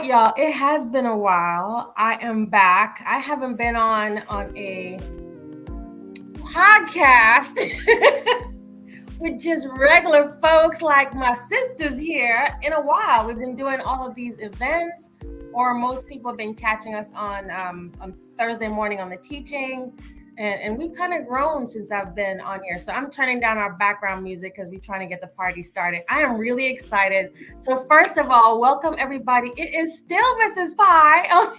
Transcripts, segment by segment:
right, y'all. It has been a while. I am back. I haven't been on a podcast with just regular folks like my sisters here in a while. We've been doing all of these events, or most people have been catching us on Thursday morning on the teaching. And we've kind of grown since I've been on here. So I'm turning down our background music because we're trying to get the party started. I am really excited. So first of all, welcome everybody. It is still Mrs. Pie.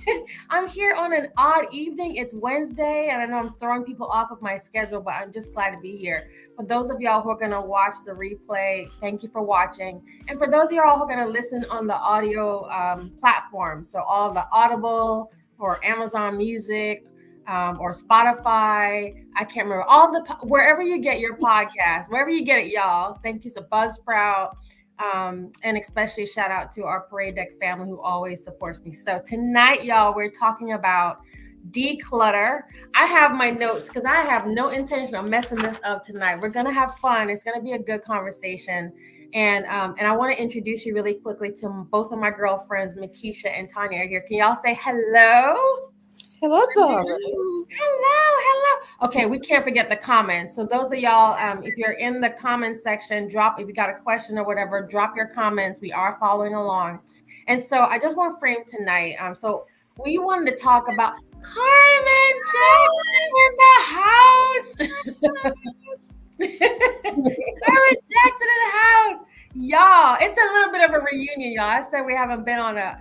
I'm here on an odd evening. It's Wednesday, and I know I'm throwing people off of my schedule, but I'm just glad to be here. For those of y'all who are going to watch the replay, thank you for watching. And for those of y'all who are going to listen on the audio platform, so all of the Audible or Amazon Music, or Spotify. I can't remember wherever you get your podcast, wherever you get it, y'all. Thank you to Buzzsprout. And especially shout out to our Parade Deck family who always supports me. So tonight, y'all, we're talking about declutter. I have my notes because I have no intention of messing this up tonight. We're going to have fun. It's going to be a good conversation. And I want to introduce you really quickly to both of my girlfriends, Mekeshia and Tornya are here. Can y'all say hello? Hello, Tornya. Hello. Okay, we can't forget the comments. So those of y'all, if you're in the comments section, if you got a question or whatever, drop your comments. We are following along. And so I just want to frame tonight. So we wanted to talk about Carmen Jackson in the house. Carmen Jackson in the house, y'all. It's a little bit of a reunion, y'all. I said we haven't been on a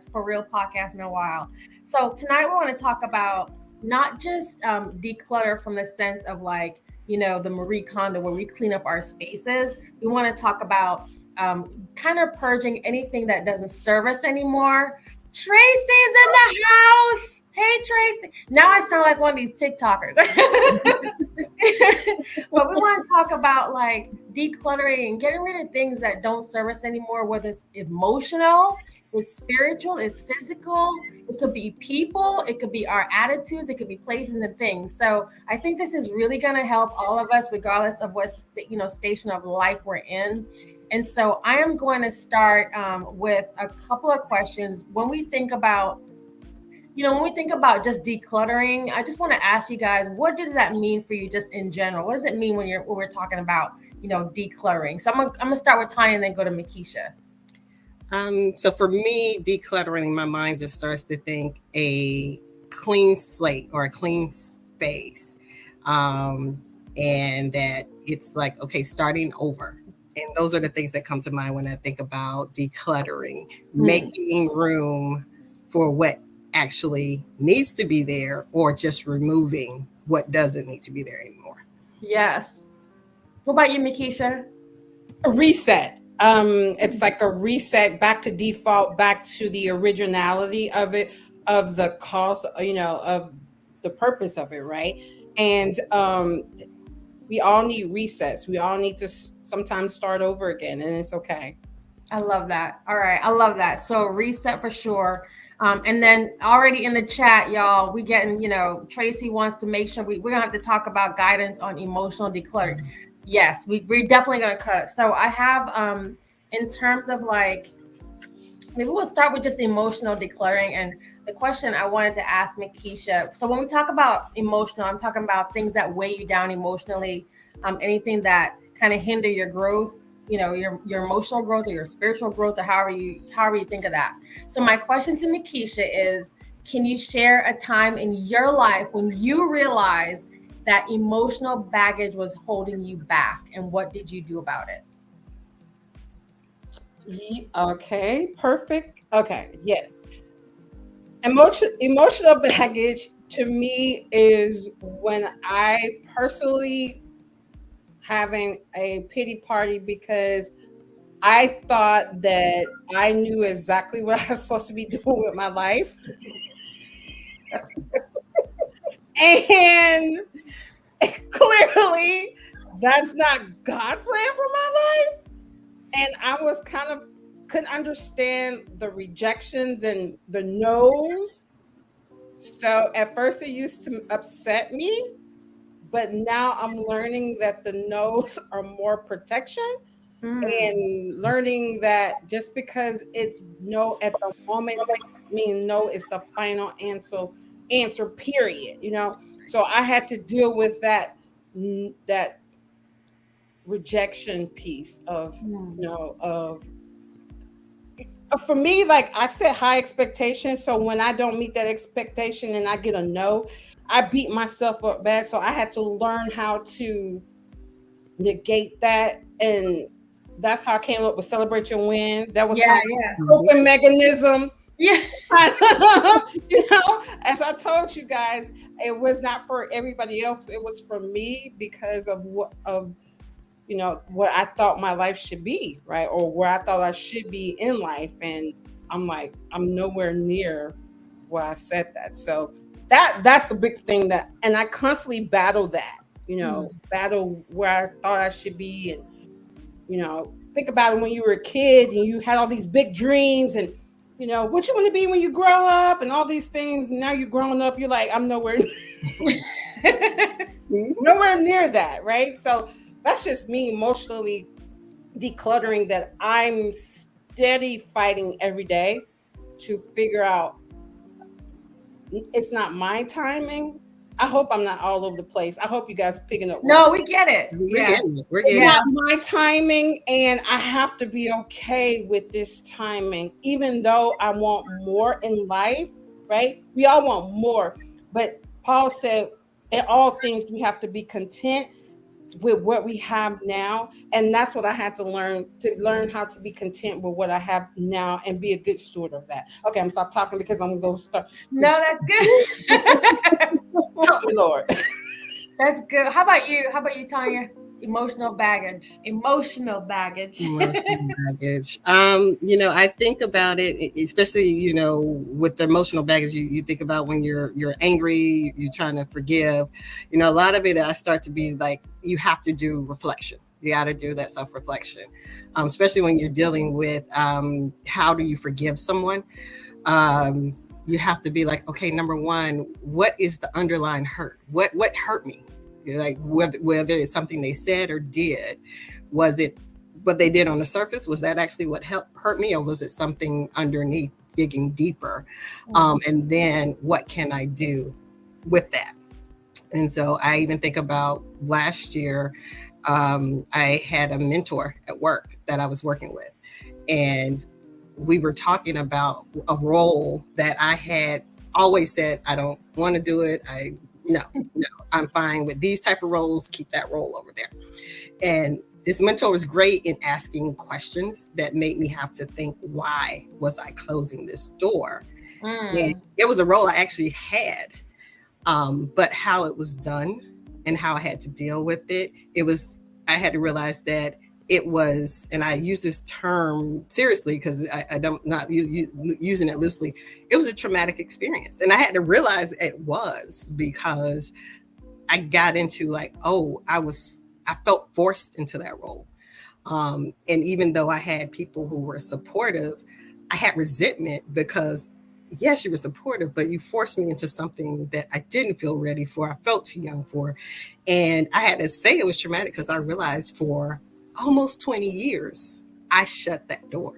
for real podcast in a while. So tonight we want to talk about not just declutter from the sense of like, the Marie Kondo where we clean up our spaces. We want to talk about kind of purging anything that doesn't serve us anymore. Tracy's in the house. Hey, Tracy. Now I sound like one of these TikTokers. But we want to talk about like decluttering and getting rid of things that don't serve us anymore, whether it's emotional, it's spiritual, it's physical. It could be people, it could be our attitudes, it could be places and things. So I think this is really going to help all of us, regardless of what station of life we're in. And so I am going to start with a couple of questions. When we think about just decluttering, I just want to ask you guys, what does that mean for you just in general? What does it mean when we're talking about, decluttering? So I'm gonna start with Tornya and then go to Mekeshia. So for me, decluttering, my mind just starts to think a clean slate or a clean space. And that it's like, okay, starting over. And those are the things that come to mind when I think about decluttering, making room for what actually needs to be there or just removing what doesn't need to be there anymore. Yes. What about you, Mekeshia? A reset. It's like a reset back to default, back to the originality of it, of the cause, of the purpose of it, right? And we all need resets. We all need to sometimes start over again, and it's okay. I love that. All right. I love that. So reset for sure. And then already in the chat, y'all, we getting, Tracy wants to make sure we're going to have to talk about guidance on emotional decluttering. Yes, we're definitely going to cut it. So I have, in terms of like, maybe we'll start with just emotional decluttering. And the question I wanted to ask Mekeshia. So when we talk about emotional, I'm talking about things that weigh you down emotionally, anything that kind of hinder your growth, your emotional growth or your spiritual growth, or however you think of that. So my question to Mekeshia is, can you share a time in your life when you realized that emotional baggage was holding you back, and what did you do about it? Okay, perfect. Okay, yes. Emotional baggage to me is when I personally having a pity party because I thought that I knew exactly what I was supposed to be doing with my life. And clearly that's not God's plan for my life. And I was couldn't understand the rejections and the no's. So at first it used to upset me, but now I'm learning that the no's are more protection And learning that just because it's no at the moment doesn't mean no is the final answer period, you know. So I had to deal with that rejection piece of, you know, of for me, like I set high expectations. So when I don't meet that expectation and I get a no, I beat myself up bad. So I had to learn how to negate that. And that's how I came up with celebrate your wins. That was kind of a coping mechanism. Yeah. You know, as I told you guys, it was not for everybody else. It was for me because of you know, what I thought my life should be, right? Or where I thought I should be in life. And I'm like, I'm nowhere near where I said that. So that's a big thing and I constantly battle that, you know, battle where I thought I should be. And, you know, think about it when you were a kid and you had all these big dreams and, you know, what you want to be when you grow up and all these things. And now you're growing up, you're like, I'm nowhere near that, right? So that's just me emotionally decluttering that I'm steady fighting every day to figure out it's not my timing. I hope I'm not all over the place. I hope you guys are picking up. No, we get it. It's not my timing, and I have to be okay with this timing, even though I want more in life, right? We all want more. But Paul said, in all things, we have to be content with what we have now. And that's what I had to learn how to be content with what I have now and be a good steward of that. Okay, I'm stop talking because I'm going to start. No, that's good. Help me, Lord. That's good. How about you, Tornya? Emotional baggage. You know, I think about it, especially, you know, with the emotional baggage, you think about when you're angry, you're trying to forgive, you know, a lot of it, I start to be like, you have to do reflection. You got to do that self-reflection, especially when you're dealing with how do you forgive someone? You have to be like, okay, number one, what is the underlying hurt? What hurt me? Like whether it's something they said or did, was it what they did on the surface? Was that actually what hurt me, or was it something underneath, digging deeper? And then what can I do with that? And so I even think about last year, I had a mentor at work that I was working with, and we were talking about a role that I had always said, I don't want to do it. No, I'm fine with these type of roles. Keep that role over there. And this mentor was great in asking questions that made me have to think, why was I closing this door? And it was a role I actually had, but how it was done and how I had to deal with it, I had to realize that it was, and I use this term seriously because I don't not using it loosely. It was a traumatic experience, and I had to realize it was because I got into like, I felt forced into that role, and even though I had people who were supportive, I had resentment because yes, you were supportive, but you forced me into something that I didn't feel ready for. I felt too young for, and I had to say it was traumatic because I realized for almost 20 years, I shut that door.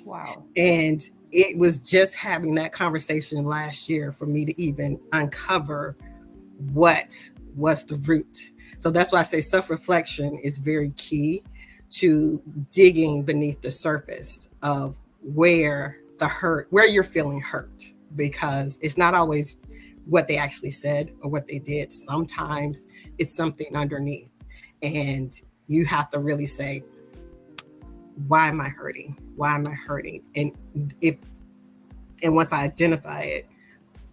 Wow. And it was just having that conversation last year for me to even uncover what was the root. So that's why I say self-reflection is very key to digging beneath the surface of where you're feeling hurt, because it's not always what they actually said or what they did. Sometimes it's something underneath. And you have to really say, why am I hurting? Why am I hurting? And once I identify it,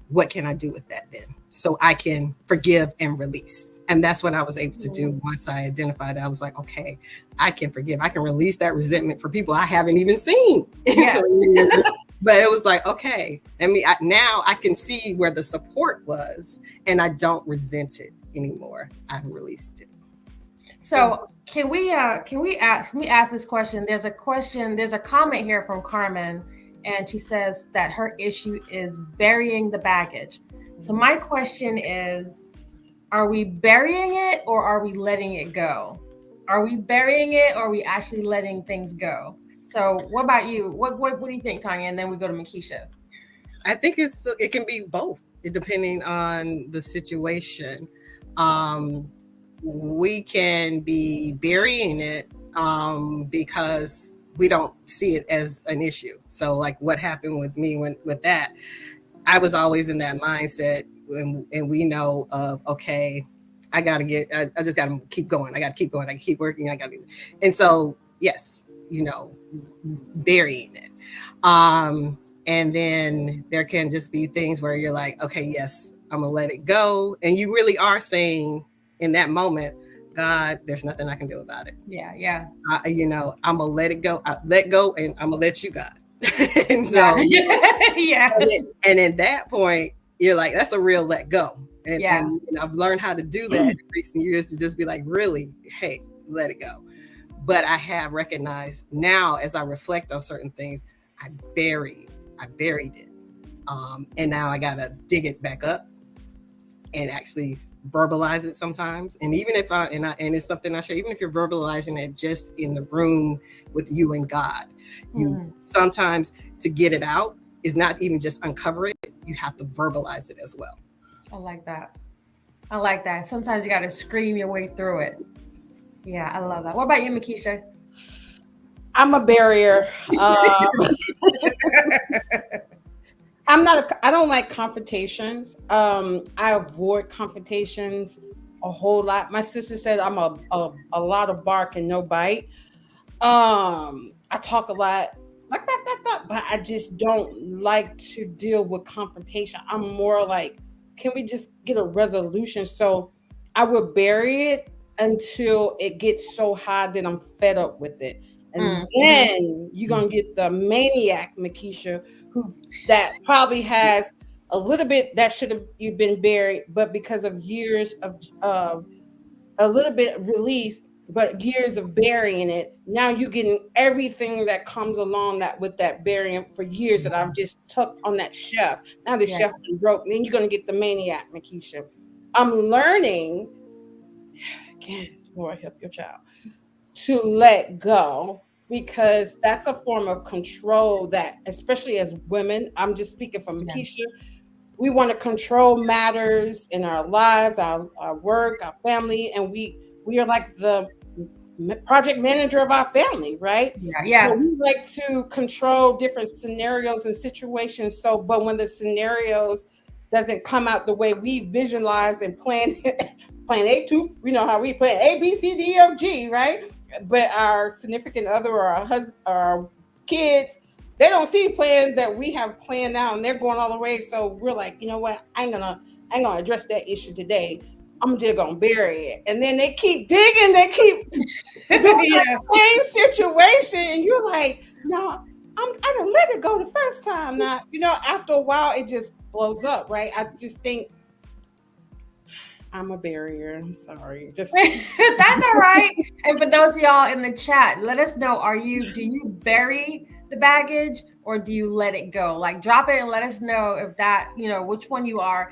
what can I do with that then? So I can forgive and release. And that's what I was able to do once I identified it. I was like, okay, I can forgive. I can release that resentment for people I haven't even seen. Yes. But it was like, okay, now I can see where the support was, and I don't resent it anymore. I've released it. So can we ask this question? There's a comment here from Carmen, and she says that her issue is burying the baggage. So my question is, are we burying it or are we letting it go? Are we burying it, or are we actually letting things go? So what about you? What do you think, Tornya? And then we go to Mekeshia. I think it can be both, depending on the situation. We can be burying it because we don't see it as an issue. So like what happened with me with that, I was always in that mindset, and we know of, okay, I just got to keep going. I got to keep going. I keep working. And so, yes, burying it. And then there can just be things where you're like, okay, yes, I'm gonna let it go. And you really are saying in that moment, God, there's nothing I can do about it. Yeah. I'm gonna let it go. I let go, and I'm gonna let you, God. And so, yeah. And at that point, you're like, that's a real let go. And I've learned how to do that in recent years, to just be like, really, hey, let it go. But I have recognized now, as I reflect on certain things, I buried it. And now I gotta dig it back up and actually verbalize it sometimes. And even if and it's something I share, even if you're verbalizing it just in the room with you and God, you sometimes, to get it out, is not even just uncover it, you have to verbalize it as well. I like that. Sometimes you got to scream your way through it. Yeah, I love that. What about you, Mekeshia? I'm a barrier. I don't like confrontations. I avoid confrontations a whole lot. My sister said I'm a lot of bark and no bite. I talk a lot, like that, but I just don't like to deal with confrontation. I'm more like, can we just get a resolution? So I will bury it until it gets so high that I'm fed up with it. And then you're going to get the maniac, Mekeshia, that probably has a little bit that should have been buried, but because of years of a little bit released, but years of burying it, now you're getting everything that comes along with that burying for years that I've just tucked on that shelf. Now the shelf is broke. Then you're going to get the maniac, Mekeshia. I'm learning, again, Lord help your child, to let go, because that's a form of control that, especially as women, I'm just speaking for Mekeshia, we want to control matters in our lives, our work, our family, and we are like the project manager of our family, right? Yeah. So we like to control different scenarios and situations. So, but when the scenarios doesn't come out the way we visualize and plan A2, we know how we plan A, B, C, D, F, G, right? But our significant other or our husband or our kids, they don't see plans that we have planned out, and they're going all the way. So we're like, you know what? I ain't gonna address that issue today. I'm just gonna bury it. And then they keep digging, they keep doing the same situation, and you're like, no, I didn't let it go the first time. Now, after a while, it just blows up, right? I just think I'm a barrier. I'm sorry. That's all right. And for those of y'all in the chat, let us know, do you bury the baggage, or do you let it go? Like, drop it and let us know if that, which one you are.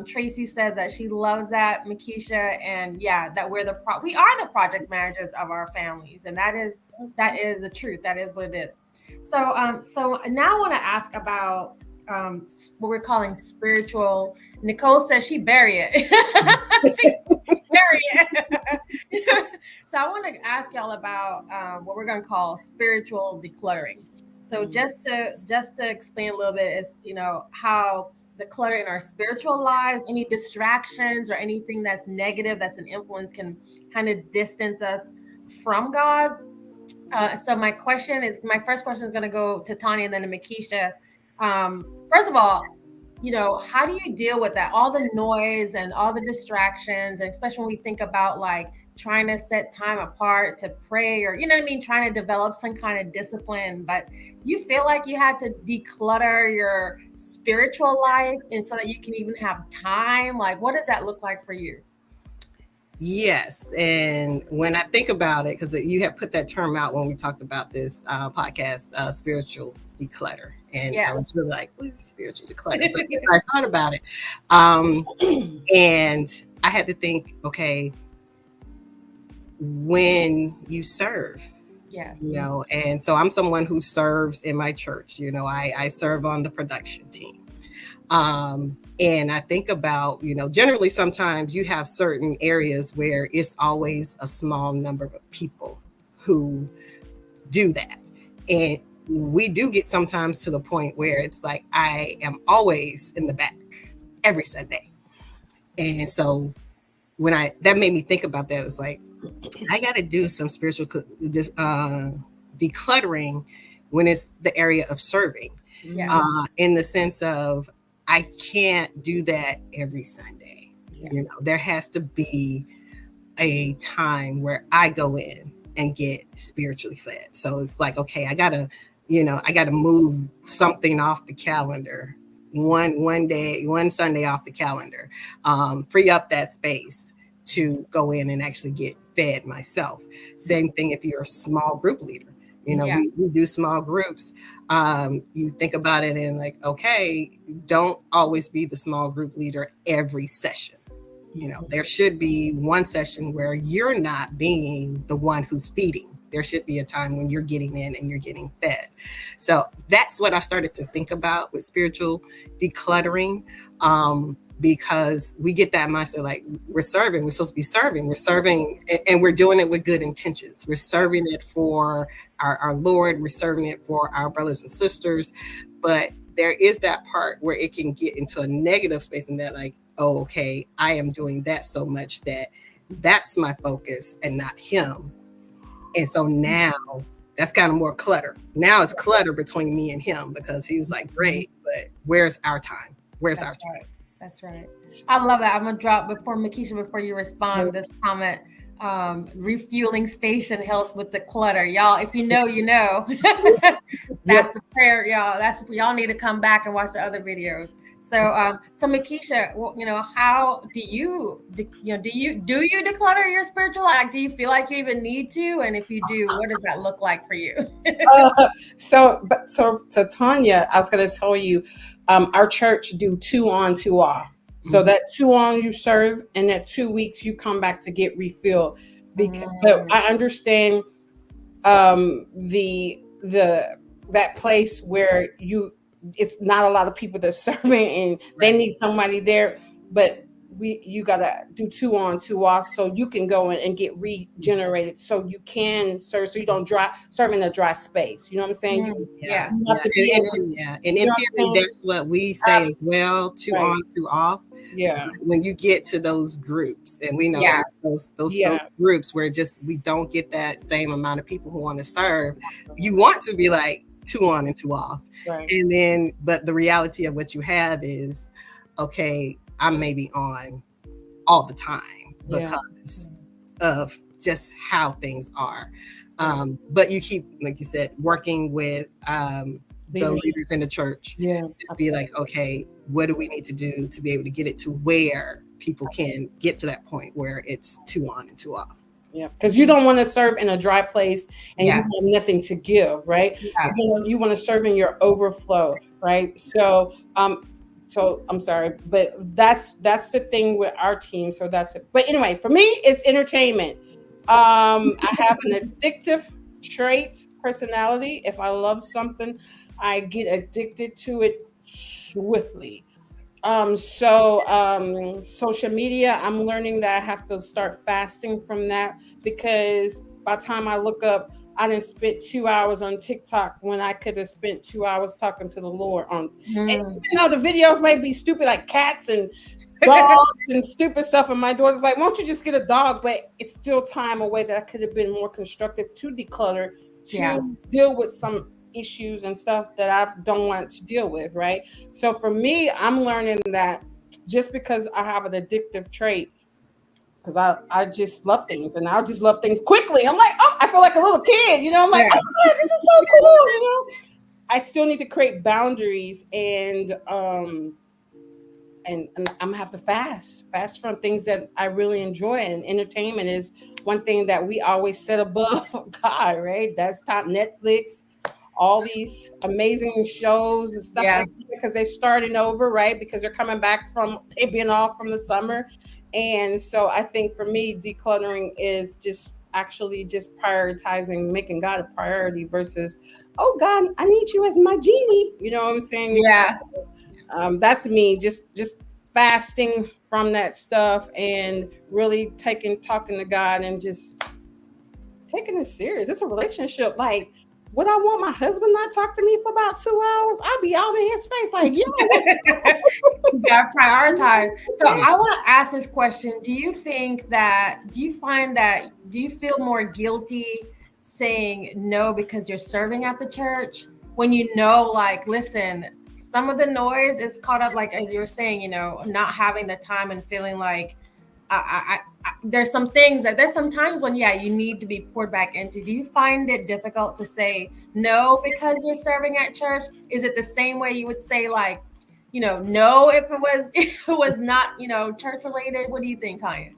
Tracy says that she loves that, Mekeshia, and that we are the project managers of our families, and that is the truth. That is what it is. So now I want to ask about what we're calling spiritual. Nicole says she bury it. She bury it. So I want to ask y'all about what we're going to call spiritual decluttering. So just to explain a little bit is, how the clutter in our spiritual lives, any distractions or anything that's negative, that's an influence, can kind of distance us from God. So my first question is going to go to Tornya and then to Mekeshia. First of all, how do you deal with that? All the noise and all the distractions, and especially when we think about like trying to set time apart to pray, or, trying to develop some kind of discipline. But do you feel like you had to declutter your spiritual life and so that you can even have time? Like, what does that look like for you? Yes. And when I think about it, because you have put that term out when we talked about this podcast, spiritual declutter. And I was really like, what is spiritual declutter? But I thought about it. And I had to think, okay, when you serve. Yes. You know, and so I'm someone who serves in my church. You know, I serve on the production team. And I think about, you know, generally sometimes you have certain areas where it's always a small number of people who do that. And we do get sometimes to the point where it's like I am always in the back every Sunday. And so when that made me think about that, it's like I got to do some spiritual decluttering when it's the area of serving. Yes. In the sense of I can't do that every Sunday. Yeah. You know, there has to be a time where I go in and get spiritually fed. So it's like, okay, I gotta move something off the calendar, one Sunday off the calendar, free up that space to go in and actually get fed myself. Same thing if you're a small group leader. You know, Yeah. we do small groups. You think about it and like, okay, don't always be the small group leader every session. You know, there should be one session where you're not being the one who's feeding. There should be a time when you're getting in and you're getting fed. So that's what I started to think about with spiritual decluttering. Because we get that mindset like we're serving, we're supposed to be serving, we're serving, and we're doing it with good intentions. We're serving it for our Lord, we're serving it for our brothers and sisters. But there is that part where it can get into a negative space and that like, oh, okay, I am doing that so much that that's my focus and not him. And so now that's kind of more clutter. Now it's clutter between me and him because he was like, great, but where's our time? Where's our time? Right. That's right. I love that. I'm gonna drop before you respond this comment. Refueling station helps with the clutter, y'all. If you know, you know. That's the prayer, y'all. Y'all need to come back and watch the other videos. So, Mekeshia, well, you know, how do you declutter your spiritual life? Do you feel like you even need to? And if you do, what does that look like for you? So to Tornya, I was going to tell you, our church do 2 on, 2 off. So that 2 on you serve, and that 2 weeks you come back to get refilled. But I understand that place where it's not a lot of people that's serving and they need somebody there, but you gotta do 2 on, 2 off so you can go in and get regenerated so you can serve, so you don't serve in a dry space. You know what I'm saying? And in theory, that's what we say as well, 2 on, 2 off. Yeah. When you get to those groups, and we know those groups where we don't get that same amount of people who want to serve, you want to be like 2 on and 2 off. Right. And then, but the reality of what you have is, okay, I'm maybe on all the time because of just how things are. But you keep, like you said, working with the leaders in the church to be like, okay, what do we need to do to be able to get it to where people can get to that point where it's 2 on and 2 off? Yeah, because you don't want to serve in a dry place and you have nothing to give, right? Yeah. You want to serve in your overflow, right? So I'm sorry, but that's the thing with our team. So that's it. But anyway, for me, it's entertainment. I have an addictive personality. If I love something, I get addicted to it swiftly. Social media, I'm learning that I have to start fasting from that, because by the time I look up, I didn't spend 2 hours on TikTok when I could have spent 2 hours talking to the Lord on. And even though the videos may be stupid, like cats and dogs and stupid stuff, and my daughter's like, won't you just get a dog? But it's still time away that I could have been more constructive to declutter, to deal with some issues and stuff that I don't want to deal with, right? So for me, I'm learning that just because I have an addictive trait, because I just love things, and I'll just love things quickly. I'm like, oh, I feel like a little kid, you know? I'm like, oh my God, this is so cool, you know? I still need to create boundaries, and I'm gonna have to fast from things that I really enjoy. And entertainment is one thing that we always set above God, right? That's top Netflix, all these amazing shows and stuff like that, because they're starting over, right? Because they're coming back they've been off from the summer. And so I think for me, decluttering is just, actually just prioritizing, making God a priority versus, oh God, I need you as my genie. You know what I'm saying? Yeah. So, that's me, just fasting from that stuff and really talking to God and just taking it serious. It's a relationship. Like, would I want my husband not talk to me for about 2 hours? I'd be all in his face like, yo, You gotta prioritize. So I want to ask this question. Do you feel more guilty saying no because you're serving at the church when you know, like, listen, some of the noise is caught up, like, as you were saying, not having the time and feeling like there's some times when, yeah, you need to be poured back into. Do you find it difficult to say no because you're serving at church? Is it the same way you would say, like, no, if it was not, church related? What do you think, Tanya?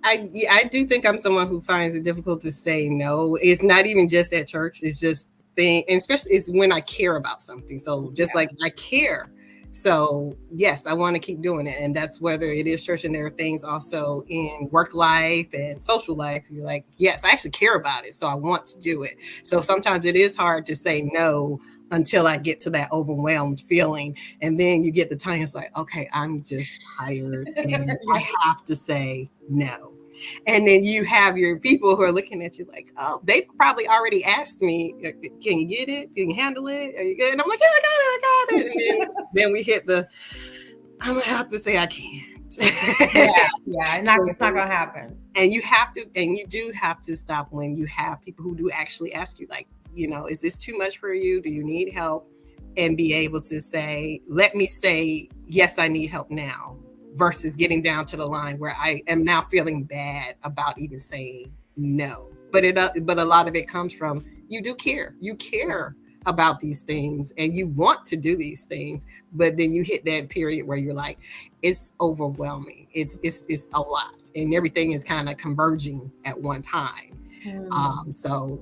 I do think I'm someone who finds it difficult to say no. It's not even just at church. It's just and especially it's when I care about something. So just like I care. So yes, I want to keep doing it. And that's whether it is church, and there are things also in work life and social life. You're like, yes, I actually care about it. So I want to do it. So sometimes it is hard to say no until I get to that overwhelmed feeling. And then you get the time, it's like, okay, I'm just tired and I have to say no. And then you have your people who are looking at you like, oh, they probably already asked me, can you get it? Can you handle it? Are you good? And I'm like, yeah, I got it. And then we hit I'm going to have to say I can't. It's not going to happen. And you do have to stop when you have people who do actually ask you, like, is this too much for you? Do you need help? And be able to say, let me say, yes, I need help now, versus getting down to the line where I am now feeling bad about even saying no. But a lot of it comes from, you do care. You care about these things and you want to do these things, but then you hit that period where you're like, it's overwhelming. It's a lot, and everything is kind of converging at one time. So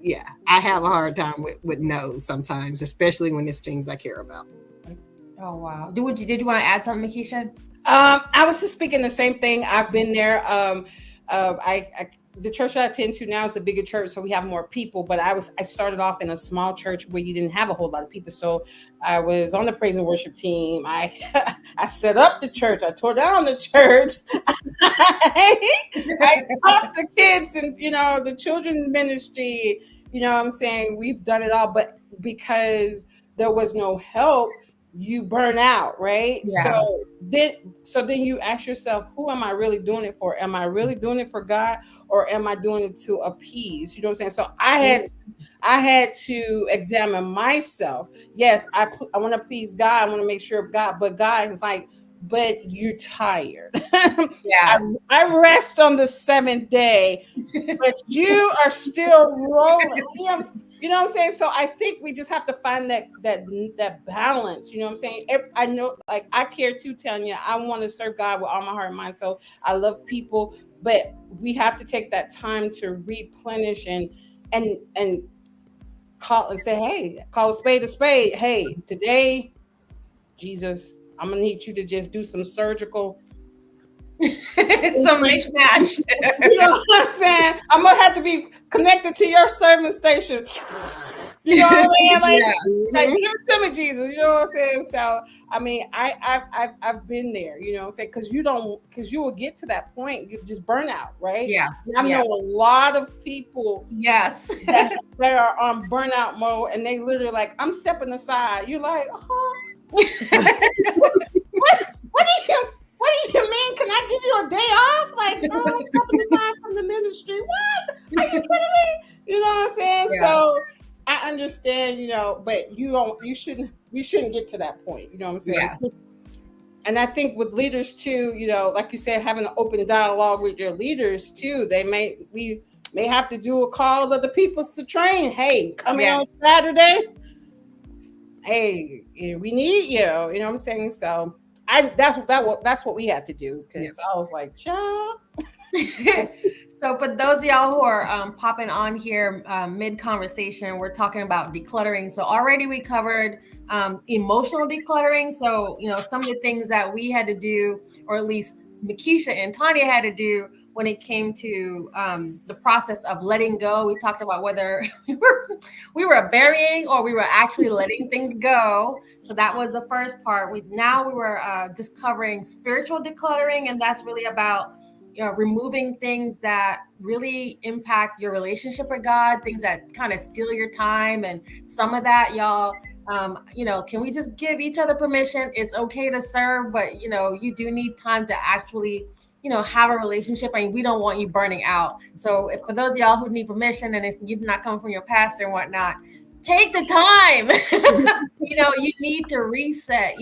yeah, I have a hard time with no sometimes, especially when it's things I care about. Oh, wow. Did you want to add something, Mekeshia? I was just speaking the same thing. I've been there. The church I attend to now is a bigger church, so we have more people. But I started off in a small church where you didn't have a whole lot of people. So I was on the praise and worship team. I set up the church. I tore down the church. I stopped the kids and the children's ministry. You know what I'm saying? We've done it all, but because there was no help, you burn out, right? Yeah. So then you ask yourself, who am I really doing it for? Am I really doing it for God, or am I doing it to appease? You know what I'm saying? So I had to examine myself. Yes, I want to please God. I want to make sure of God, but God is like, but you're tired. Yeah. I rest on the 7th day, but you are still rolling. You know what I'm saying? So I think we just have to find that balance. You know what I'm saying? I know, like, I care too, Tornya. I want to serve God with all my heart and mind. So I love people, but we have to take that time to replenish and call and say, hey, call a spade a spade. Hey, today, Jesus, I'm gonna need you to just do some surgical. Some mishmash. You know what I'm saying? I'm gonna have to be connected to your service station. You know what I mean? Like give it to me, Jesus. You know what I'm saying? So I mean, I've been there. You know what I'm saying? Because you will get to that point. You just burn out, right? Yeah. I know a lot of people. Yes. that are on burnout mode, and they literally like, I'm stepping aside. You're like, what do you mean? Can I give you a day off? Like, no, I'm stepping aside from the ministry. What? Are you kidding me? You know what I'm saying? Yeah. So I understand, but we shouldn't get to that point. You know what I'm saying? Yeah. And I think with leaders too, like you said, having an open dialogue with your leaders too, we may have to do a call to the people to train. Hey, coming on Saturday. Hey, we need you. You know what I'm saying? So that's what we had to do, because I was like, child. So for those of y'all who are popping on here mid conversation, we're talking about decluttering. So already we covered emotional decluttering. So some of the things that we had to do, or at least Mekeshia and Tornya had to do, when it came to the process of letting go. We talked about whether we were burying or we were actually letting things go. So that was the first part. We were just covering spiritual decluttering, and that's really about removing things that really impact your relationship with God, things that kind of steal your time, and some of that, y'all. Can we just give each other permission? It's okay to serve, but you do need time to actually have a relationship. I mean, we don't want you burning out. So for those of y'all who need permission and you're not coming from your pastor and whatnot, take the time. You need to reset,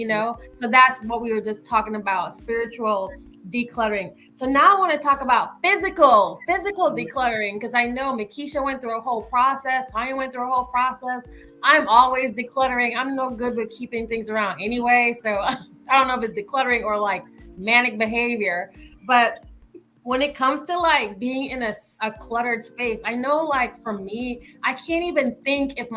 so that's what we were just talking about, spiritual decluttering. So now I want to talk about physical decluttering, because I know Mekeshia went through a whole process. Tornya went through a whole process. I'm always decluttering. I'm no good with keeping things around anyway. So I don't know if it's decluttering or like manic behavior. But when it comes to like being in a cluttered space, I know like for me, I can't even think if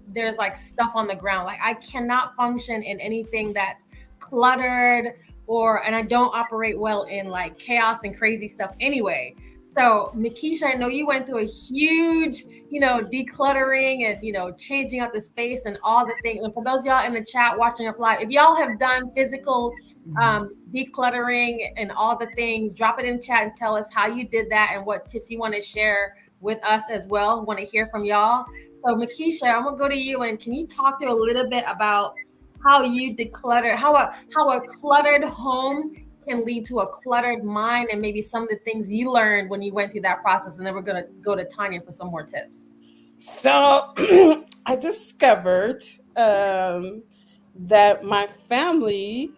there's like stuff on the ground. Like I cannot function in anything that's cluttered, and I don't operate well in like chaos and crazy stuff anyway. So Mekeshia, I know you went through a huge, decluttering and, changing up the space and all the things. And for those of y'all in the chat watching up live, if y'all have done physical decluttering and all the things, drop it in chat and tell us how you did that and what tips you want to share with us as well. Want to hear from y'all. So Mekeshia, I'm gonna go to you, and can you talk through a little bit about how you declutter, how a cluttered home can lead to a cluttered mind, and maybe some of the things you learned when you went through that process. And then we're going to go to Tornya for some more tips. So I discovered that my family,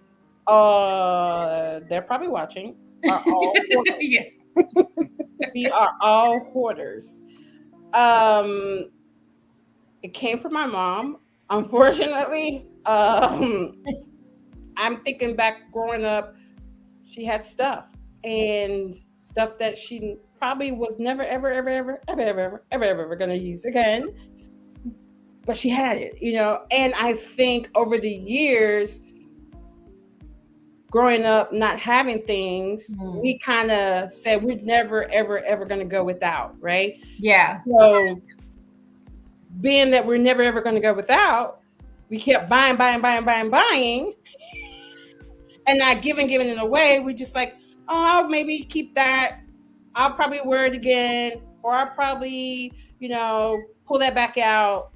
they're probably watching, are all hoarders. Yeah. We are all hoarders. It came from my mom, unfortunately. I'm thinking back growing up, she had stuff that she probably was never, ever going to use again. But she had it, and I think over the years, growing up, not having things, we kind of said we're never, ever going to go without, right? Yeah. So being that we're never, ever going to go without, we kept buying, and not giving it away. We just like, oh, I'll maybe keep that. I'll probably wear it again, or I'll probably, pull that back out.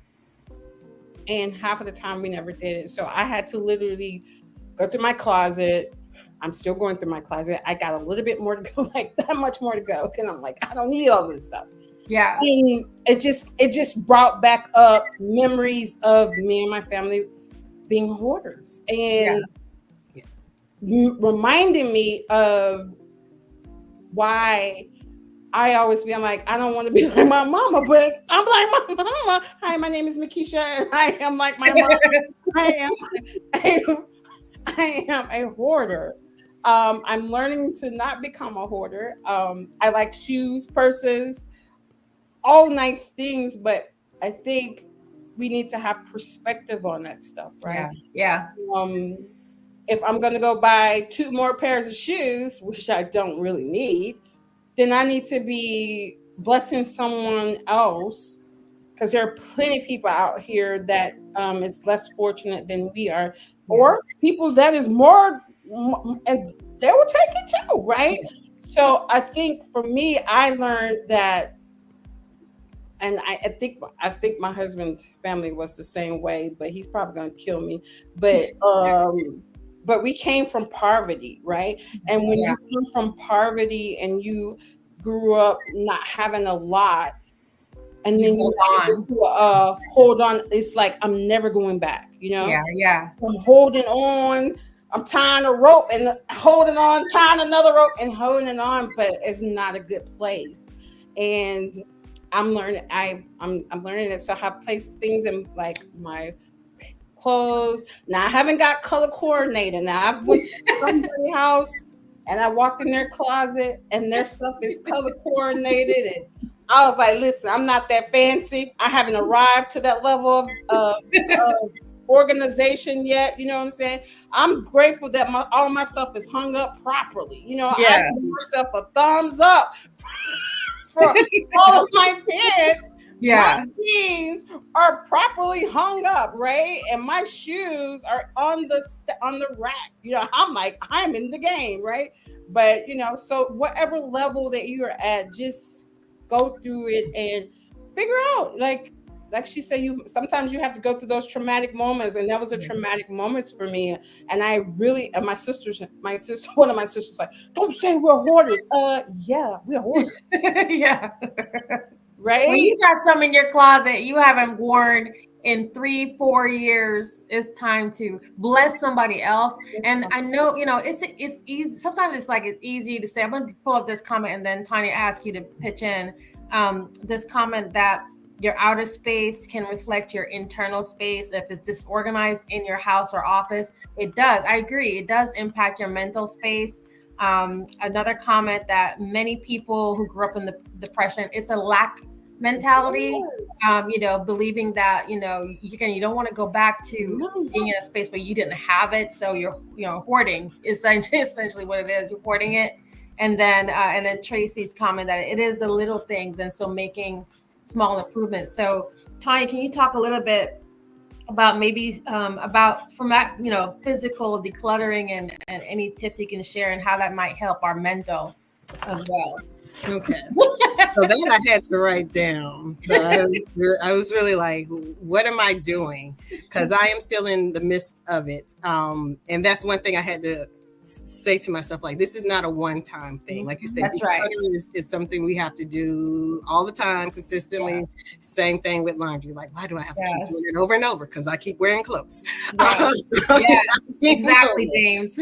And half of the time we never did it. So I had to literally go through my closet. I'm still going through my closet. I got a little bit more to go, like that much more to go. And I'm like, I don't need all this stuff. Yeah. And it just brought back up memories of me and my family being hoarders, and reminding me of why I always be, I'm like, I don't want to be like my mama, but I'm like my mama. Hi, my name is Mekeshia, and I am like my mama. I am a hoarder. I'm learning to not become a hoarder. I like shoes, purses, all nice things, but I think we need to have perspective on that stuff, right? Yeah. If I'm going to go buy 2 more pairs of shoes, which I don't really need, then I need to be blessing someone else, because there are plenty of people out here that is less fortunate than we are, or people that is more, and they will take it too, right? So I think for me, I learned that, and I think my husband's family was the same way, but he's probably going to kill me. But we came from poverty, right? And when you come from poverty and you grew up not having a lot, and then you hold on, it's like, I'm never going back, Yeah. I'm holding on. I'm tying a rope and holding on, tying another rope and holding on, but it's not a good place. And I'm learning. I'm learning it. So I have placed things in like my clothes. Now I haven't got color coordinated. Now I went to somebody's house and I walked in their closet and their stuff is color coordinated. And I was like, listen, I'm not that fancy. I haven't arrived to that level of organization yet. You know what I'm saying? I'm grateful that all my stuff is hung up properly. You know, I give myself a thumbs up for all of my pants. My jeans are properly hung up, right? And my shoes are on the rack. You know, I'm like, I'm in the game, right? But you know, so whatever level that you're at, just go through it and figure out, like she said, sometimes you have to go through those traumatic moments, and that was a traumatic moment for me. And I really, and my sister, one of my sisters, like, don't say we're hoarders. Yeah, we're hoarders. Yeah. Right. When you got some in your closet you haven't worn in 3-4 years, it's time to bless somebody else. And I know, you know, it's easy. Sometimes it's easy to say, I'm going to pull up this comment and then Tornya ask you to pitch in this comment that your outer space can reflect your internal space. If it's disorganized in your house or office, it does. I agree. It does impact your mental space. Another comment that many people who grew up in the Depression, it's a lack mentality. You know, believing that, you know, you don't want to go back to being in a space where you didn't have it. So you're, you know, hoarding is essentially what it is. You're hoarding it. And then Tracy's comment that it is the little things. And so making small improvements. So Tornya, can you talk a little bit about maybe about from that, you know, physical decluttering and any tips you can share and how that might help our mental as well? Okay. So that I had to write down. So I was really like, what am I doing? Because I am still in the midst of it. And that's one thing I had to say to myself, like, this is not a one-time thing. Like you said, that's right. Is something we have to do all the time, consistently. Yeah. Same thing with laundry. Like, why do I have to keep doing it over and over? Because I keep wearing clothes. Yes, exactly, James.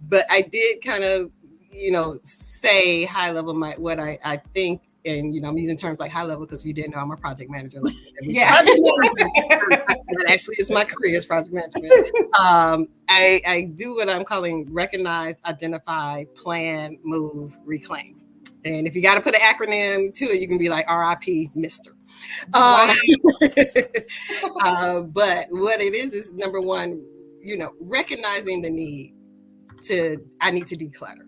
But I did kind of, you know, say high level what I think. And, you know, I'm using terms like high level because if you didn't know, I'm a project manager. Like that actually is my career as project management. I do what I'm calling recognize, identify, plan, move, reclaim. And if you got to put an acronym to it, you can be like RIP, Mr. But what it is number one, you know, recognizing the need I need to declutter.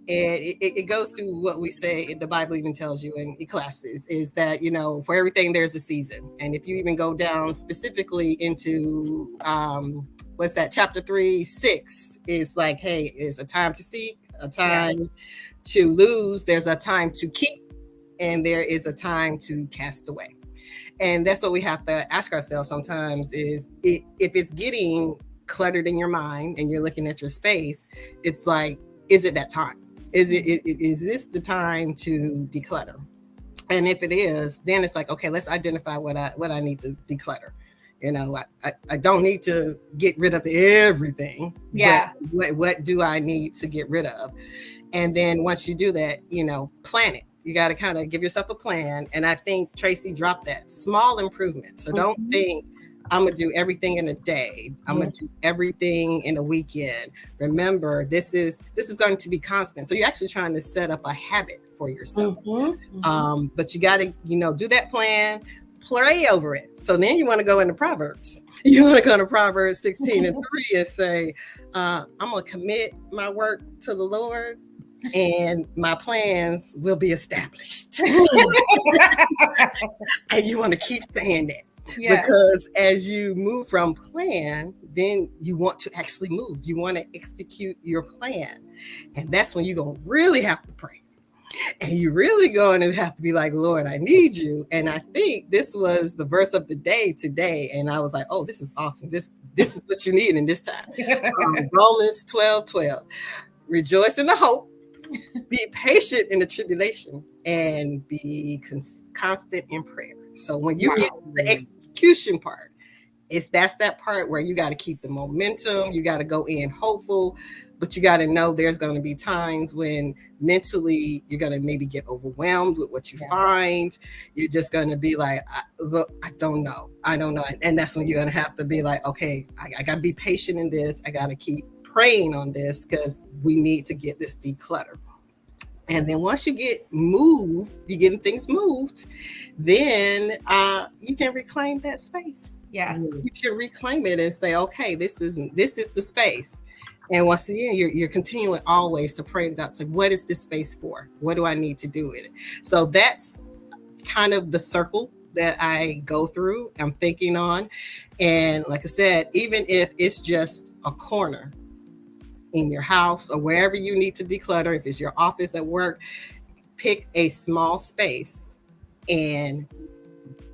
And it goes to what we say, the Bible even tells you in Ecclesiastes, is that, you know, for everything there's a season. And if you even go down specifically into what's that, chapter 3:6 is like, hey, it's a time to seek, a time to lose, there's a time to keep, and there is a time to cast away. And that's what we have to ask ourselves sometimes is if it's getting cluttered in your mind and you're looking at your space, it's like, is it that time? Is this the time to declutter? And if it is, then it's like, okay, let's identify what I need to declutter. You know, I don't need to get rid of everything. Yeah. But what do I need to get rid of? And then once you do that, you know, plan it. You got to kind of give yourself a plan. And I think Tracy dropped that small improvement. So don't think I'm going to do everything in a day. I'm going to do everything in a weekend. Remember, this is going to be constant. So you're actually trying to set up a habit for yourself. But you got to, you know, do that plan, pray over it. So then you want to go into Proverbs. You want to go to Proverbs 16:3 and say, I'm going to commit my work to the Lord and my plans will be established. And you want to keep saying that. Because as you move from plan, then you want to actually move. You want to execute your plan. And that's when you're going to really have to pray. And you're really going to have to be like, Lord, I need you. And I think this was the verse of the day today. And I was like, oh, this is awesome. This is what you need in this time. Romans 12:12. Rejoice in the hope. Be patient in the tribulation and be constant in prayer. So when you get to the execution part, that's that part where you got to keep the momentum. You got to go in hopeful, but you got to know there's going to be times when mentally you're going to maybe get overwhelmed with what you find. You're just going to be like, I don't know. And that's when you're going to have to be like, okay, I got to be patient in this. I got to keep praying on this because we need to get this decluttered. And then once you get getting things moved, then you can reclaim that space. Yes. You can reclaim it and say, okay, this is the space. And once again, you're continuing always to pray to God, say, what is this space for? What do I need to do with it? So that's kind of the circle that I go through, I'm thinking on. And like I said, even if it's just a corner in your house or wherever you need to declutter, if it's your office at work, pick a small space and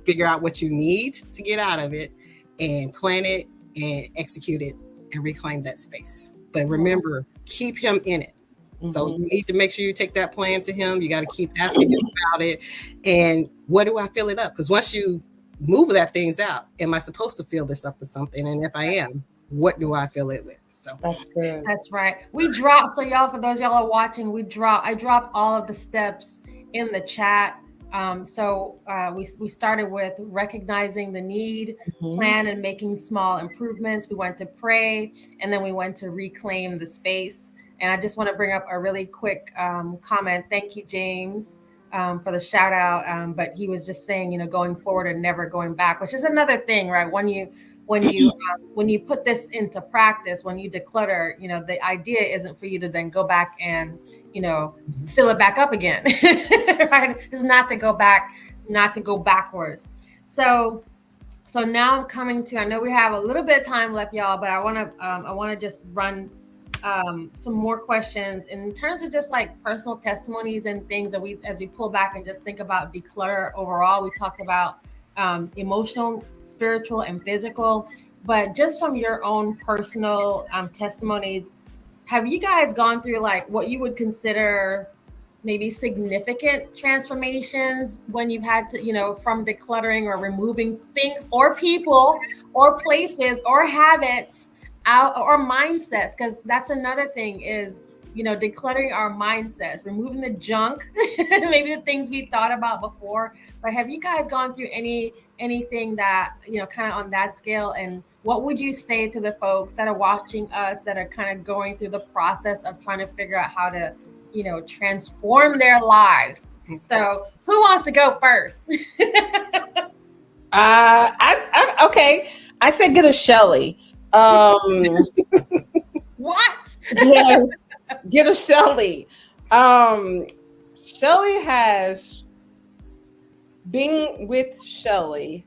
figure out what you need to get out of it and plan it and execute it and reclaim that space. But remember, keep him in it. So you need to make sure you take that plan to him. You got to keep asking him about it. And what do I fill it up? Because once you move that things out, am I supposed to fill this up with something? And if I am, what do I fill it with? So that's good. That's right. We dropped, so y'all, for those y'all are watching, I dropped all of the steps in the chat. So we started with recognizing the need, plan and making small improvements. We went to pray, and then we went to reclaim the space. And I just want to bring up a really quick comment. Thank you, James, for the shout out. But he was just saying, going forward and never going back, which is another thing, right? When you put this into practice, when you declutter, the idea isn't for you to then go back and, fill it back up again, right? It's not to go back, not to go backwards. So now I'm coming to, I know we have a little bit of time left, y'all, but I want to just run some more questions in terms of just like personal testimonies and things that as we pull back and just think about declutter overall. We talked about emotional, spiritual, and physical, but just from your own personal testimonies, have you guys gone through like what you would consider maybe significant transformations when you've had to, from decluttering or removing things or people or places or habits out, or mindsets? Because that's another thing is, decluttering our mindsets, removing the junk, maybe the things we thought about before. But have you guys gone through anything that, kind of on that scale? And what would you say to the folks that are watching us that are kind of going through the process of trying to figure out how to, transform their lives? So who wants to go first? Okay. I said get a Shelly. What? Yes, get a Shelly. Shelly has, being with Shelly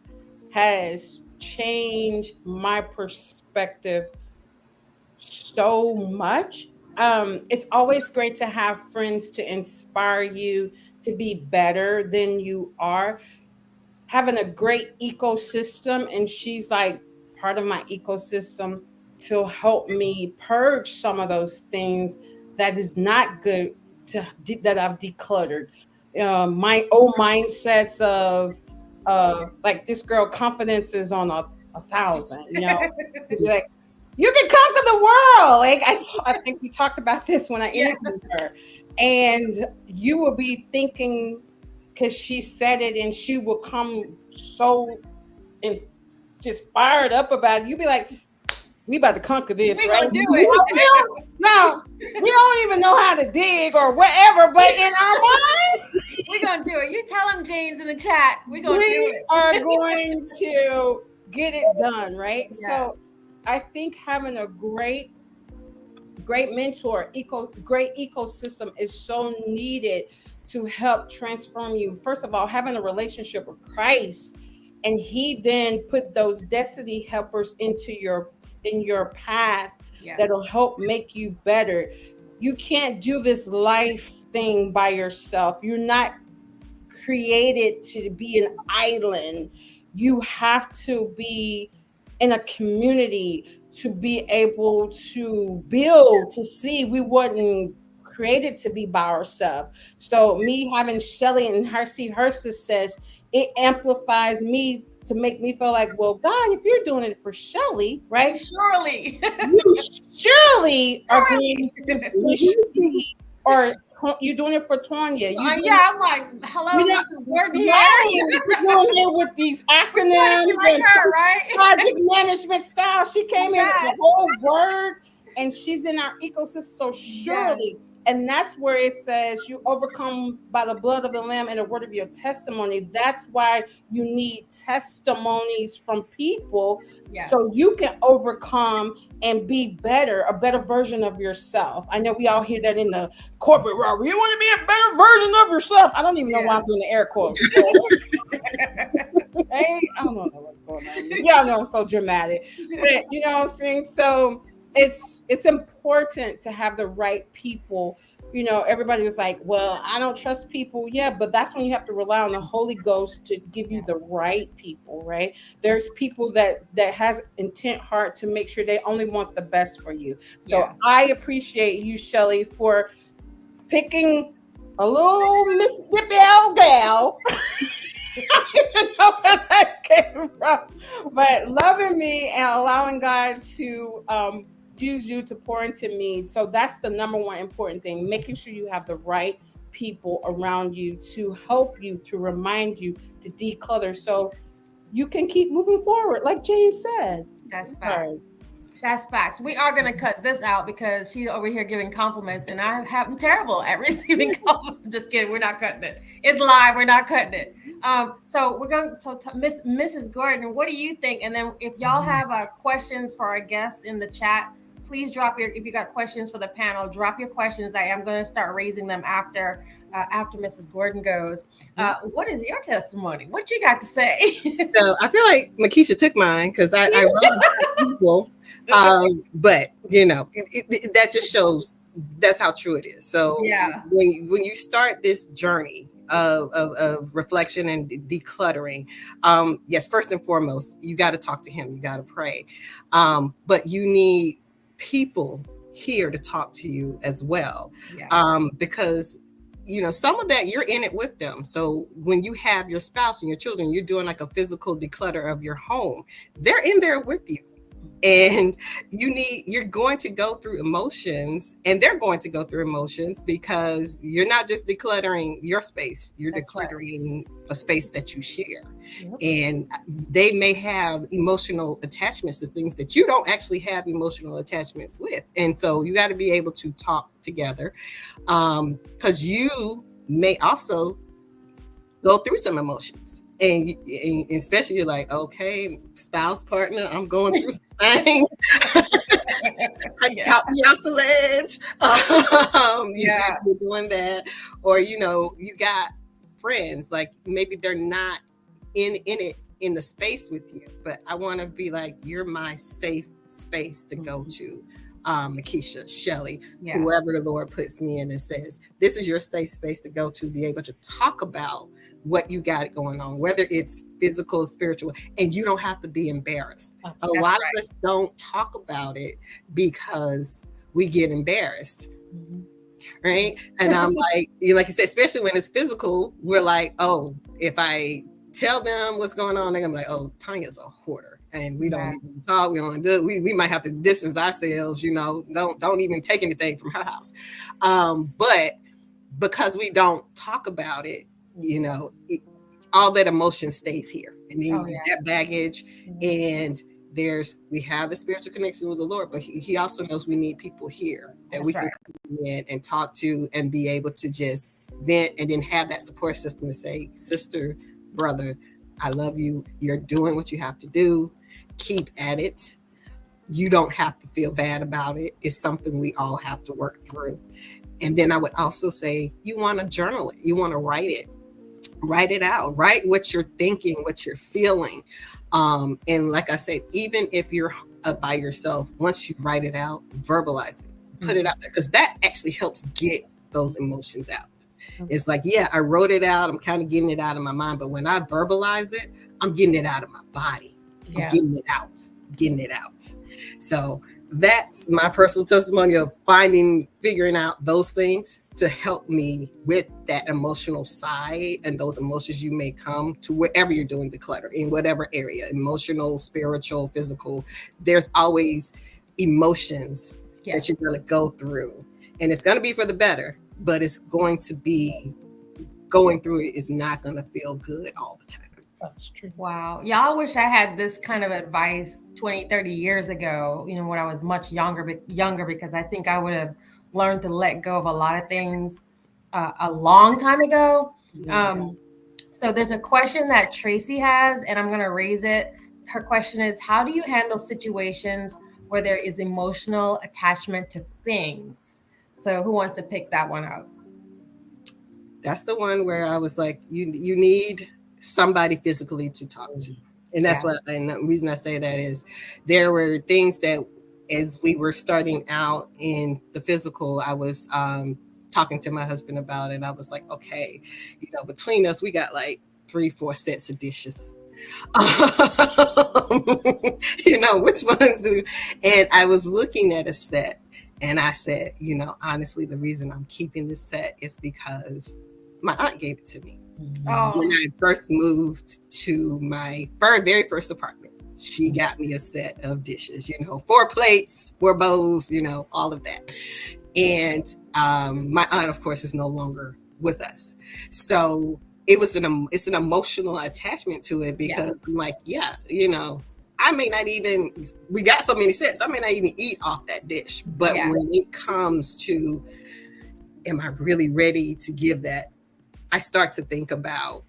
has changed my perspective so much. It's always great to have friends to inspire you to be better than you are. Having a great ecosystem, and she's like part of my ecosystem to help me purge some of those things that is not good that I've decluttered. My old mindsets of like this girl confidence is on a 1,000, like you can conquer the world. Like I think we talked about this when I interviewed her, and you will be thinking, because she said it and she will come so and just fired up about it. You be like, we about to conquer this, we right? Gonna do it. No, we don't even know how to dig or whatever, but in our mind, we're gonna do it. You tell them, James, in the chat. We are going to get it done, right? Yes. So I think having a great mentor, great ecosystem is so needed to help transform you. First of all, having a relationship with Christ, and he then put those destiny helpers in your path. Yes. That'll help make you better. You can't do this life thing by yourself. You're not created to be an island. You have to be in a community to be able to build, to see. We wasn't created to be by ourselves. So me having Shelly and her see her success, it amplifies me to make me feel like, well, God, if you're doing it for Shelly, right? Surely. You surely are going to push me. Or you're doing it for Tornya. I'm like, hello, this is Gordon here. You're doing it with these acronyms like and her, right? project management style. She came in with the whole word, and she's in our ecosystem. So surely And that's where it says you overcome by the blood of the Lamb and the word of your testimony. That's why you need testimonies from people, Yes. so you can overcome and be better, a better version of yourself. I know we all hear that in the corporate world. You want to be a better version of yourself. I don't even know why I'm doing the air quotes. Hey, I don't know what's going on. Y'all know I'm so dramatic. But you know what I'm saying? So it's important to have the right people. You know, everybody was like, well, I don't trust people. Yeah, but that's when you have to rely on the Holy Ghost to give you the right people, right? There's people that has intent heart to make sure they only want the best for you. So I appreciate you, Shelly, for picking a little Mississippi old gal. I don't even know where that came from, but loving me and allowing God to use you to pour into me. So that's the number one important thing, making sure you have the right people around you to help you, to remind you to declutter so you can keep moving forward, like James said. That's facts. That's facts. We are going to cut this out because she's over here giving compliments and I'm terrible at receiving compliments. Just kidding. We're not cutting it. It's live. We're not cutting it. So we're going to Mrs. Gordon, what do you think? And then if y'all have questions for our guests in the chat, please if you got questions for the panel, drop your questions. I am going to start raising them after Mrs. Gordon goes. What is your testimony? What you got to say? So I feel like Mekeshia took mine because I wrote people. But you know, that just shows that's how true it is. So when you start this journey of reflection and decluttering, yes, first and foremost, you got to talk to him, you got to pray, but you need people here to talk to you as well, because you know, some of that you're in it with them. So when you have your spouse and your children, you're doing like a physical declutter of your home, they're in there with you. And you're going to go through emotions, and they're going to go through emotions, because you're not just decluttering your space, you're decluttering a space that you share. And they may have emotional attachments to things that you don't actually have emotional attachments with. And so you got to be able to talk together, because you may also go through some emotions. And especially you're like, okay, spouse, partner, I'm going through something. Talk me off the ledge. You're doing that. Or, you know, you got friends, like maybe they're not in the space with you, but I want to be like, you're my safe space to go to. Mekeshia, Shelly, whoever the Lord puts me in and says, this is your safe space to go to, be able to talk about what you got going on, whether it's physical, spiritual, and you don't have to be embarrassed. A lot of us don't talk about it because we get embarrassed. Right. And I'm like, like you said, especially when it's physical, we're like, oh, if I tell them what's going on, they're gonna be like, oh, Tonya's a hoarder. And we don't even talk. We don't do. We might have to distance ourselves. You know, don't even take anything from her house. But because we don't talk about it, you know, all that emotion stays here, and then that baggage. And we have the spiritual connection with the Lord, but He also knows we need people here that we can come in and talk to, and be able to just vent, and then have that support system to say, sister, brother, I love you. You're doing what you have to do. Keep at it. You don't have to feel bad about it. It's something we all have to work through. And then I would also say, you want to journal it. You want to write it out. Write what you're thinking, what you're feeling. And like I said, even if you're by yourself, once you write it out, verbalize it, put it out there, because that actually helps get those emotions out. It's like, I wrote it out. I'm kind of getting it out of my mind. But when I verbalize it, I'm getting it out of my body. I'm getting it out. So that's my personal testimony of figuring out those things to help me with that emotional side, and those emotions you may come to wherever you're doing declutter, in whatever area, emotional, spiritual, physical. There's always emotions that you're going to go through, and it's going to be for the better, but it's going to be, going through it is not going to feel good all the time. That's true. Wow. Y'all wish I had this kind of advice 20, 30 years ago, when I was much younger, because I think I would have learned to let go of a lot of things a long time ago. So there's a question that Tracy has, and I'm going to raise it. Her question is, how do you handle situations where there is emotional attachment to things? So who wants to pick that one up? That's the one where I was like, you need somebody physically to talk to. And that's and the reason I say that is there were things that as we were starting out in the physical, I was talking to my husband about it. And I was like, okay, between us, we got like 3-4 sets of dishes. Which ones do? And I was looking at a set and I said, honestly, the reason I'm keeping this set is because my aunt gave it to me. Oh. When I first moved to my very first apartment, she got me a set of dishes, 4 plates, 4 bowls, all of that. And my aunt, of course, is no longer with us. So it's an emotional attachment to it because I'm like, I may not even, we got so many sets, I may not even eat off that dish. But when it comes to, am I really ready to give that? I start to think about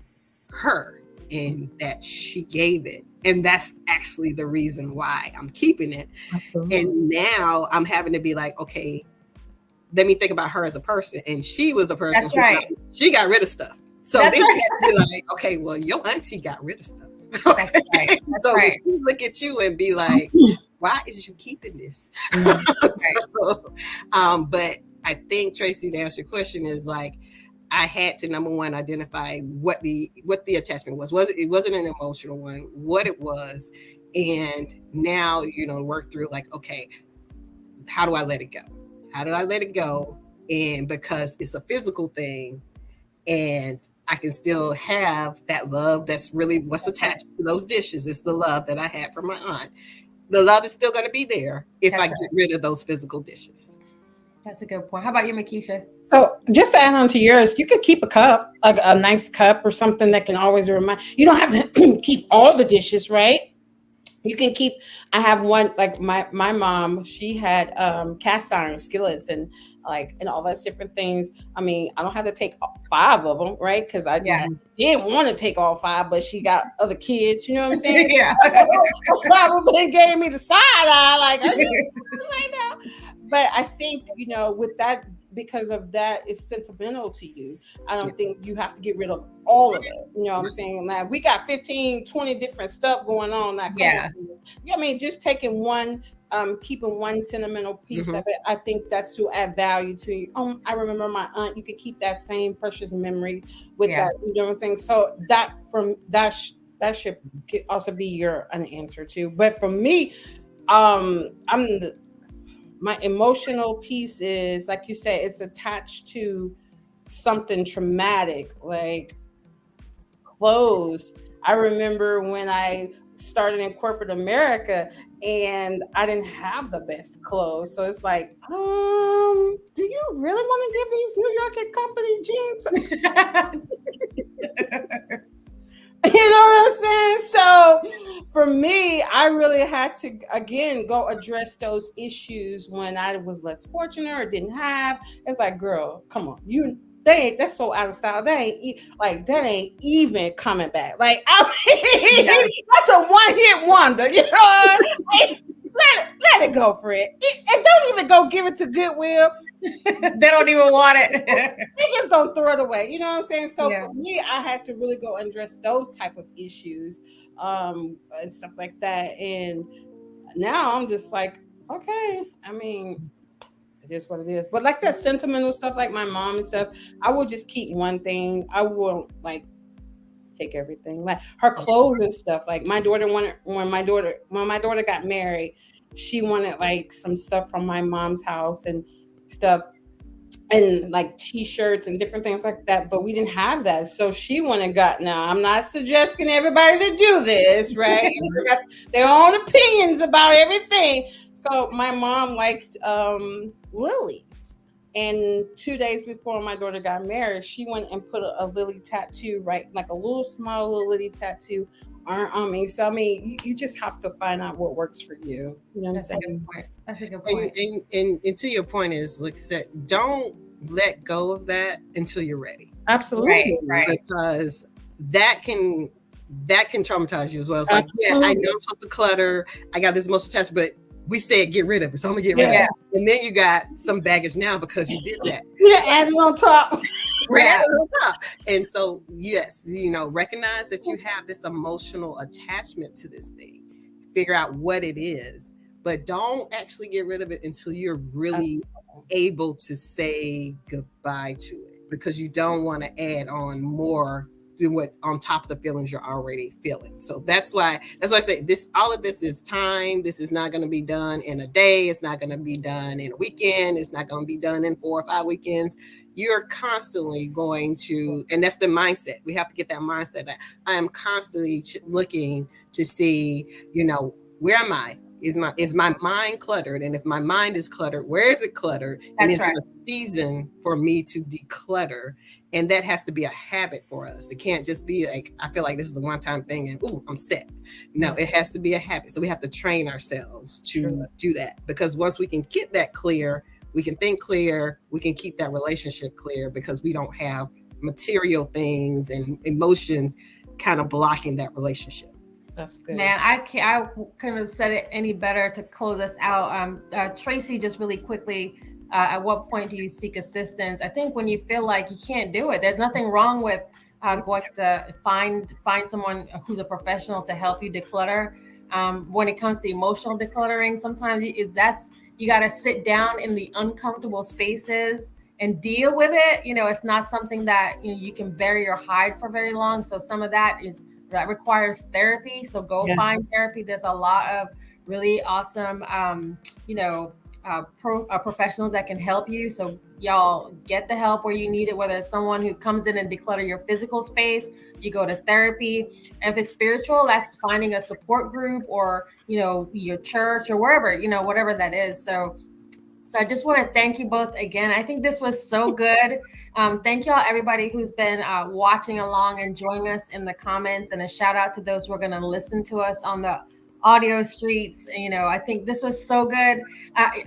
her and that she gave it. And that's actually the reason why I'm keeping it. Absolutely. And now I'm having to be like, okay, let me think about her as a person. And she was a person. That's right. She got rid of stuff. So that's then right. you have to be like, okay, well, your auntie got rid of stuff. Okay? That's right. That's so right. she look at you and be like, why is you keeping this? But I think, Tracy, to answer your question is like, I had to, number one, identify what the attachment was. It wasn't an emotional one, what it was. And now, work through like, okay, how do I let it go? How do I let it go? And because it's a physical thing and I can still have that love, that's really what's attached to those dishes. It's the love that I had from my aunt. The love is still going to be there if I get rid of those physical dishes. That's a good point. How about you, Mekeshia? So just to add on to yours, you could keep a cup, like a nice cup or something that can always remind. You don't have to keep all the dishes, right? You can keep. I have one, like my mom. She had cast iron skillets and all those different things. I mean, I don't have to take 5 of them, right? Because I didn't want to take all 5, but she got other kids. You know what I'm saying? Yeah. Probably gave me the side eye, like, are you right now? But I think, with that, because of that, it's sentimental to you. I don't think you have to get rid of all of it. You know what I'm saying? Like, we got 15, 20 different stuff going on. I mean, just taking one, keeping one sentimental piece of it, I think that's to add value to you. I remember my aunt, you could keep that same precious memory with that, you know what I'm saying? So that should also be an answer too. But for me, my emotional piece is, like you said, it's attached to something traumatic, like clothes. I remember when I started in corporate America and I didn't have the best clothes. So it's like, do you really want to give these New York company jeans? You know what I'm saying? So for me, I really had to, again, go address those issues when I was less fortunate or didn't have. It's like, girl, come on. That's so out of style. That ain't even coming back. Like, that's a one-hit wonder. You know, let it go, Fred. And don't even go give it to Goodwill. They don't even want it. They just don't throw it away. You know what I'm saying? So for me, I had to really go address those type of issues and stuff like that. And now I'm just like, okay, I mean, it is what it is. But like that sentimental stuff, like my mom and stuff, I will just keep one thing. I won't take everything. Like her clothes and stuff. Like my daughter wanted, when my daughter got married, she wanted some stuff from my mom's house and stuff, and t-shirts and different things like that, but we didn't have that. So she went and got, now I'm not suggesting everybody to do this, right? Everybody got their own opinions about everything. So my mom liked lilies. And 2 days before my daughter got married, she went and put a lily tattoo, right? Like a little small little lily tattoo on me. So I mean, you just have to find out what works for you. You know what I'm That's a good saying? point. That's a good point. And to your point is, like I said, don't let go of that until you're ready. Absolutely. Right. Because that can traumatize you as well. It's like, yeah, I know I'm supposed to clutter. I got this emotional attachment, but we said get rid of it, so I'm gonna get rid of it. And then you got some baggage now because you did that. Yeah, add it on top. And so, yes, recognize that you have this emotional attachment to this thing. Figure out what it is, but don't actually get rid of it until you're really able to say goodbye to it, because you don't want to add on more on top of the feelings you're already feeling. So that's why I say this. All of this is time. This is not going to be done in a day. It's not going to be done in a weekend. It's not going to be done in 4 or 5 weekends. You're constantly going to, and that's the mindset. We have to get that mindset that I am constantly looking to see, where am I? Is my mind cluttered? And if my mind is cluttered, where is it cluttered? And is it a season for me to declutter? And that has to be a habit for us. It can't just be like, I feel like this is a one-time thing and I'm set. No, it has to be a habit. So we have to train ourselves to do that, because once we can get that clear, we can think clear, we can keep that relationship clear, because we don't have material things and emotions kind of blocking that relationship. That's good. Man, I couldn't have said it any better to close us out. Tracy, just really quickly, at what point do you seek assistance? I think when you feel like you can't do it. There's nothing wrong with going to find someone who's a professional to help you declutter. When it comes to emotional decluttering, sometimes you got to sit down in the uncomfortable spaces and deal with it. It's not something that you can bury or hide for very long. So some of that requires therapy. So go find therapy. There's a lot of really awesome, professionals that can help you. So y'all get the help where you need it, whether it's someone who comes in and declutter your physical space, you go to therapy. And if it's spiritual, that's finding a support group or, your church or wherever, whatever that is. So I just want to thank you both again. I think this was so good. Thank y'all, everybody who's been watching along and joining us in the comments, and a shout out to those who are going to listen to us on the audio streets. I think this was so good.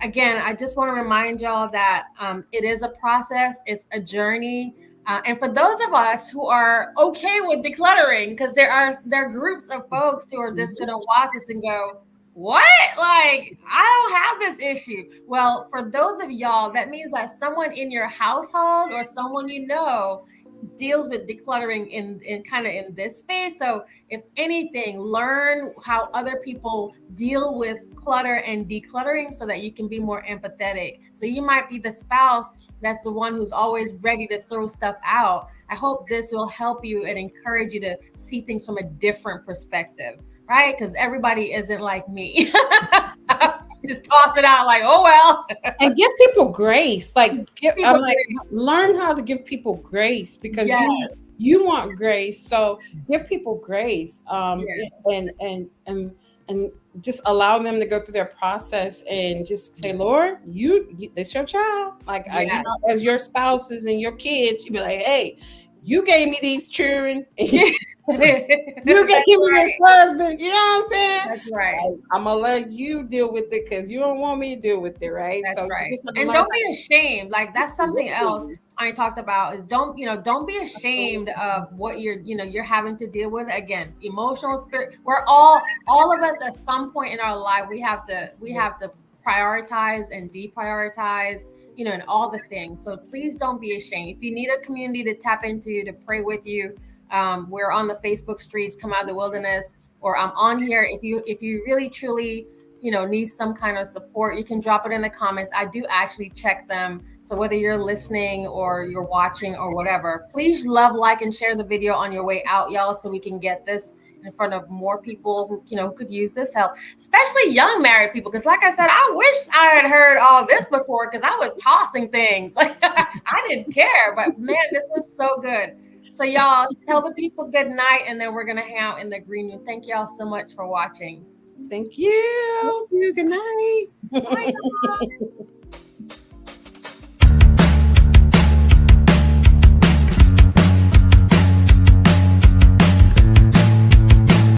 Again, I just want to remind y'all that it is a process. It's a journey. And for those of us who are okay with decluttering, because there are groups of folks who are just going to watch this and go, what? Like, I don't have this issue. Well, for those of y'all, that means that someone in your household or someone deals with decluttering in kind of in this space. So if anything, learn how other people deal with clutter and decluttering so that you can be more empathetic. So you might be the spouse that's the one who's always ready to throw stuff out. I hope this will help you and encourage you to see things from a different perspective. Right? Because everybody isn't like me. Just toss it out like, oh, well. And give people grace. Learn how to give people grace, because you want grace. So give people grace. And just allow them to go through their process and just say, Lord, it's your child. Like, as your spouses and your kids, you be like, hey, you gave me these children. You gave me this husband. You know what I'm saying? That's right. I'm going to let you deal with it because you don't want me to deal with it, right? That's right. And don't be ashamed. Like, that's something else I talked about is don't be ashamed of what you're having to deal with. Again, emotional, spirit. We're all of us at some point in our life, we have to prioritize and deprioritize, and all the things. So please don't be ashamed. If you need a community to tap into, to pray with you, we're on the Facebook streets, Come Out of the Wilderness, or I'm on here. If you really, truly, need some kind of support, you can drop it in the comments. I do actually check them. So whether you're listening or you're watching or whatever, please love, like, and share the video on your way out, y'all, so we can get this in front of more people who could use this help, especially young married people. Because like I said, I wish I had heard all this before, because I was tossing things. Like, I didn't care, but man, this was so good. So y'all tell the people good night, and then we're going to hang out in the green room. Thank y'all so much for watching. Thank you. Good night. Bye.